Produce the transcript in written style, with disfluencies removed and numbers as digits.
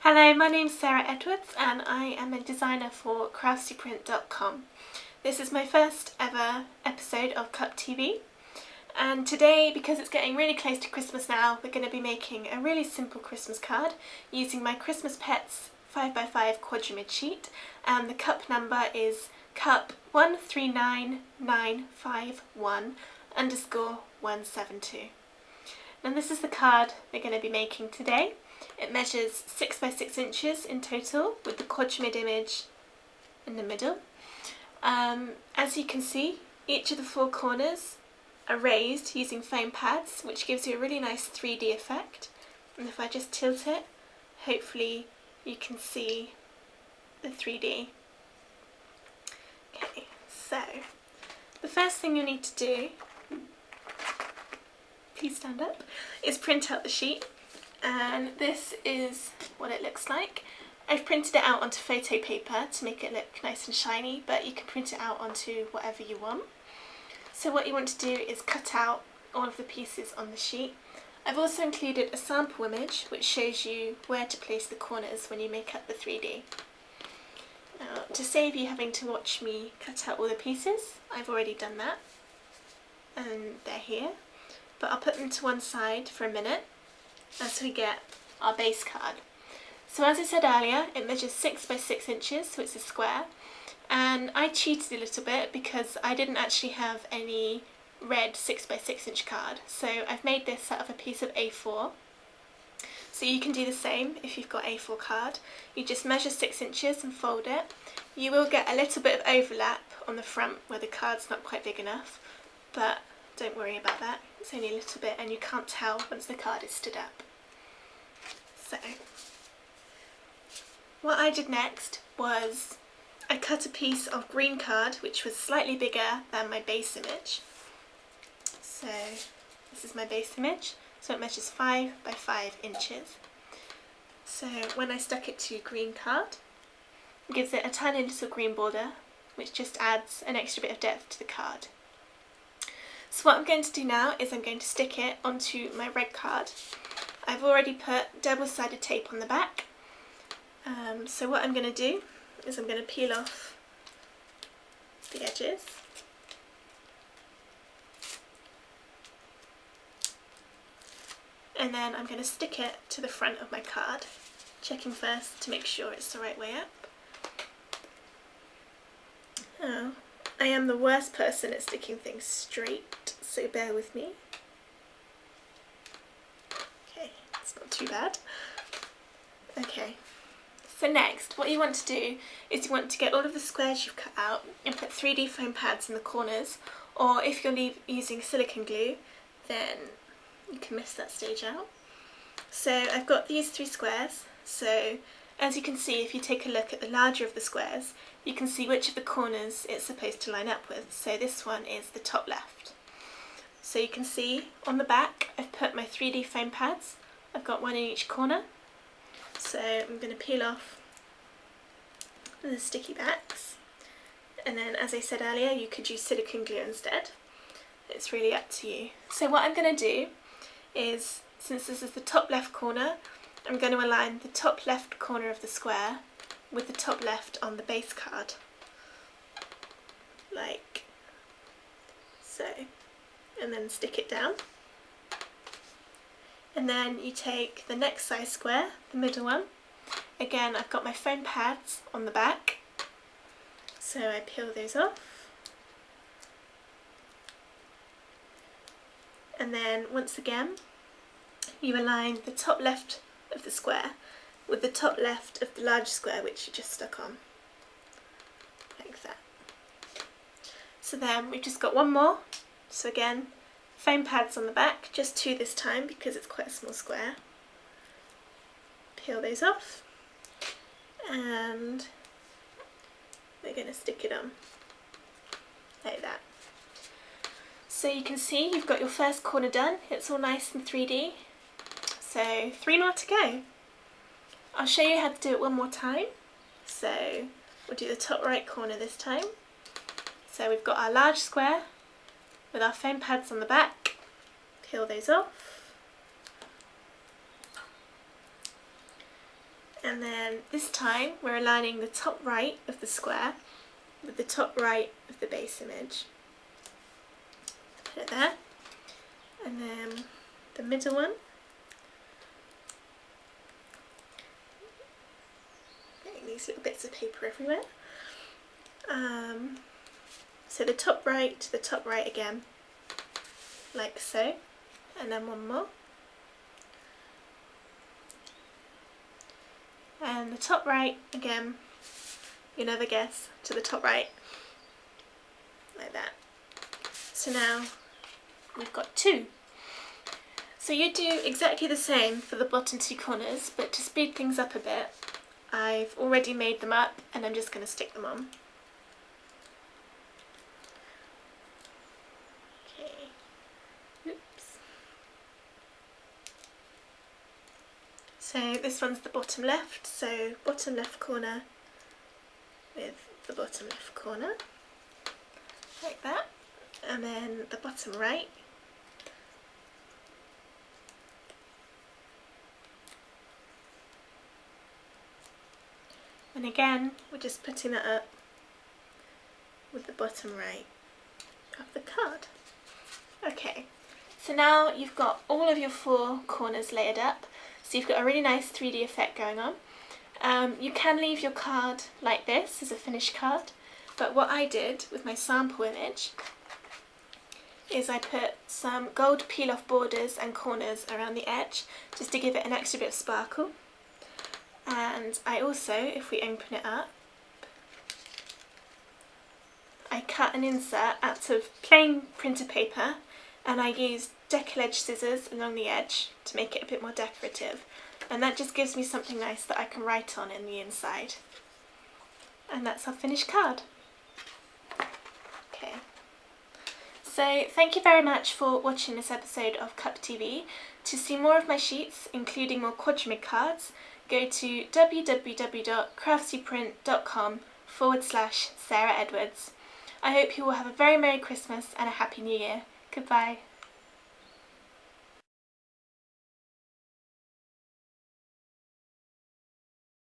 Hello, my name's Sarah Edwards and I am a designer for Craftsuprint.com. This is my first ever episode of Cup TV, and today, because it's getting really close to Christmas now, we're going to be making a really simple Christmas card using my Christmas Pets 5x5 Quadramid sheet, and the cup number is cup 139951_172. And this is the card we're going to be making today. It measures 6 by 6 inches in total, with the Quadramid image in the middle. As you can see, each of the 4 corners are raised using foam pads, which gives you a really nice 3D effect. And if I just tilt it, hopefully you can see the 3D. Okay, so the first thing you need to do, please stand up, is print out the sheet. And this is what it looks like. I've printed it out onto photo paper to make it look nice and shiny, but you can print it out onto whatever you want. So what you want to do is cut out all of the pieces on the sheet. I've also included a sample image which shows you where to place the corners when you make up the 3D. Now, to save you having to watch me cut out all the pieces, I've already done that, and they're here, but I'll put them to one side for a minute as we get our base card. So as I said earlier, it measures 6 by 6 inches, so it's a square, and I cheated a little bit because I didn't actually have any red 6 by 6 inch card, so I've made this out of a piece of A4. So you can do the same if you've got A4 card. You just measure 6 inches and fold it. You will get a little bit of overlap on the front where the card's not quite big enough, but don't worry about that, it's only a little bit and you can't tell once the card is stood up. So, what I did next was I cut a piece of green card which was slightly bigger than my base image. So this is my base image, so it measures 5 by 5 inches. So when I stuck it to green card, it gives it a tiny little green border which just adds an extra bit of depth to the card. So what I'm going to do now is I'm going to stick it onto my red card. I've already put double-sided tape on the back. So what I'm going to do is I'm going to peel off the edges. And then I'm going to stick it to the front of my card, checking first to make sure it's the right way up. Oh, I am the worst person at sticking things straight, so bear with me. Okay, it's not too bad. Okay, so next what you want to do is you want to get all of the squares you've cut out and put 3D foam pads in the corners, or if you're using silicone glue then you can miss that stage out. So I've got these 3 squares, so as you can see, if you take a look at the larger of the squares, you can see which of the corners it's supposed to line up with. So this one is the top left. So you can see on the back I've put my 3D foam pads. I've got one in each corner. So I'm going to peel off the sticky backs. And then, as I said earlier, you could use silicone glue instead. It's really up to you. So what I'm going to do is, since this is the top left corner, I'm going to align the top left corner of the square with the top left on the base card, like so, and then stick it down. And then you take the next size square, the middle one. Again, I've got my foam pads on the back, so I peel those off. And then once again, you align the top left of the square with the top left of the large square which you just stuck on, like that. So then we've just got one more. So again, foam pads on the back, just 2 this time because it's quite a small square. Peel those off and we're going to stick it on like that. So you can see you've got your first corner done, it's all nice and 3D. So 3 more to go. I'll show you how to do it one more time. So we'll do the top right corner this time. So we've got our large square with our foam pads on the back. Peel those off. And then this time we're aligning the top right of the square with the top right of the base image. Put it there. And then the middle one. Getting these little bits of paper everywhere. So the top right to the top right again, like so, and then one more. And the top right again, you never guess, to the top right, like that. So now we've got 2. So you do exactly the same for the bottom 2 corners, but to speed things up a bit, I've already made them up and I'm just going to stick them on. So this one's the bottom left, so bottom left corner with the bottom left corner, like that, and then the bottom right, and again we're just putting that up with the bottom right of the card. Okay, so now you've got all of your 4 corners layered up. So you've got a really nice 3D effect going on. You can leave your card like this as a finished card, but what I did with my sample image is I put some gold peel-off borders and corners around the edge just to give it an extra bit of sparkle. And I also, if we open it up, I cut an insert out of plain printer paper and I used decollage scissors along the edge to make it a bit more decorative, and that just gives me something nice that I can write on in the inside. And that's our finished card. Okay, so thank you very much for watching this episode of Cup TV. To see more of my sheets, including more Quadramid cards, go to www.craftsuprint.com/Sarah Edwards. I hope you all have a very Merry Christmas and a Happy New Year. Goodbye.